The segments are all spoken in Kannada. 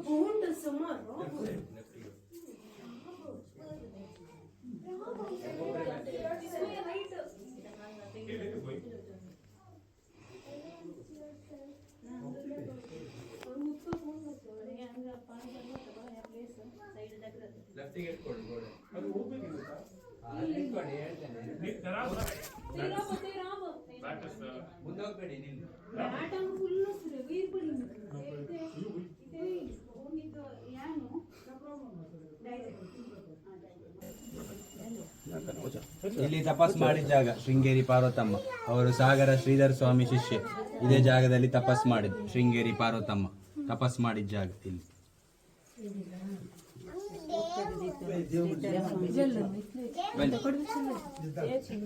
Ponta Samaro. ಇಲ್ಲಿ ತಪಸ್ ಮಾಡಿದ ಜಾಗ ಶೃಂಗೇರಿ ಪಾರ್ವತಮ್ಮ ಅವರು ಸಾಗರ ಶ್ರೀಧರ ಸ್ವಾಮಿ ಶಿಷ್ಯೆ. ಇದೇ ಜಾಗದಲ್ಲಿ ತಪಸ್ ಮಾಡಿದ್ರು. ಶೃಂಗೇರಿ ಪಾರ್ವತಮ್ಮ ತಪಸ್ ಮಾಡಿದ ಜಾಗ ಇಲ್ಲಿ.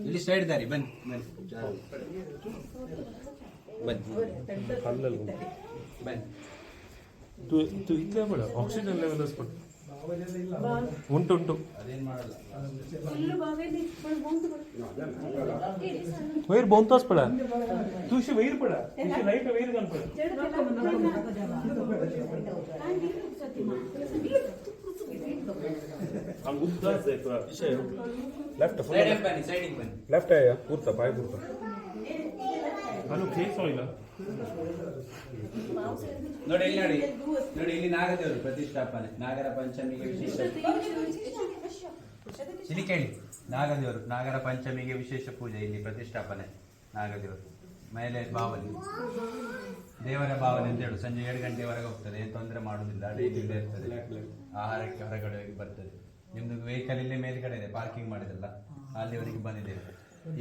ಇಲ್ಲಿ ಸೈಡ್ ದಾರಿ ಬನ್ನಿ ಬನ್ನಿ. तू इतल्या बघ ऑक्सिजन लेवलच पण ಉಂಟು वयर बोंताच पडा तू अशी वयर पडा लाईट वयर घाल पडा लेफ्ट आहे पुरता पाय पुरता ನಾನು ಕೇಸ್ ಆಯಿಲ್ಲ ನೋಡಿ ಇಲ್ಲಿ ನೋಡಿ ನೋಡಿ ಇಲ್ಲಿ ನಾಗದೇವರು ಪ್ರತಿಷ್ಠಾಪನೆ. ನಾಗರ ಪಂಚಮಿಗೆ ವಿಶೇಷ ಇಲ್ಲಿ ಕೇಳಿ. ನಾಗದೇವರು ನಾಗರ ಪಂಚಮಿಗೆ ವಿಶೇಷ ಪೂಜೆ ಇಲ್ಲಿ ಪ್ರತಿಷ್ಠಾಪನೆ. ನಾಗದೇವರು ಮೇಲೆ ಬಾವಲಿ ದೇವರ ಬಾವಲಿ ಅಂತ ಹೇಳು. ಸಂಜೆ 7 ಗಂಟೆವರೆಗೆ ಹೋಗ್ತದೆ. ಏನು ತೊಂದರೆ ಮಾಡುವುದಿಲ್ಲ. ಡೈಲಿ ಇಲ್ಲೇ ಇರ್ತದೆ. ಆಹಾರಕ್ಕೆ ಹೊರಗಡೆ ಹೋಗಿ ಬರ್ತದೆ. ನಿಮ್ದು ವೆಹಿಕಲ್ ಇಲ್ಲೇ ಮೇಲ್ಗಡೆ ಇದೆ. ಪಾರ್ಕಿಂಗ್ ಮಾಡಿದಲ್ಲ ಅಲ್ಲಿವರೆಗೆ ಬಂದಿದ್ದೇವೆ.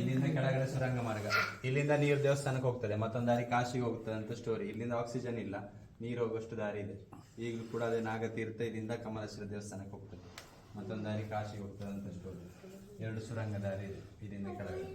ಇಲ್ಲಿಂದ ಕೆಳಗಡೆ ಸುರಂಗ ಮಾರ್ಗ. ಇಲ್ಲಿಂದ ನೀರು ದೇವಸ್ಥಾನಕ್ಕೆ ಹೋಗ್ತದೆ. ಮತ್ತೊಂದು ದಾರಿ ಕಾಶಿಗೆ ಹೋಗ್ತದೆ ಅಂತ ಸ್ಟೋರಿ. ಇಲ್ಲಿಂದ ಆಕ್ಸಿಜನ್ ಇಲ್ಲ, ನೀರು ಹೋಗುವಷ್ಟು ದಾರಿ ಇದೆ. ಈಗಲೂ ಕೂಡ ಅದೇ ನಾಗತೀರ್ಥ ಇಲ್ಲಿಂದ ಕಮಲೇಶ್ವರ ದೇವಸ್ಥಾನಕ್ಕೆ ಹೋಗ್ತದೆ. ಮತ್ತೊಂದು ದಾರಿ ಕಾಶಿಗೆ ಹೋಗ್ತದೆ ಅಂತ ಸ್ಟೋರಿ. 2 ಸುರಂಗ ದಾರಿ ಇದೆ ಇಲ್ಲಿಂದ ಕೆಳಗಡೆ.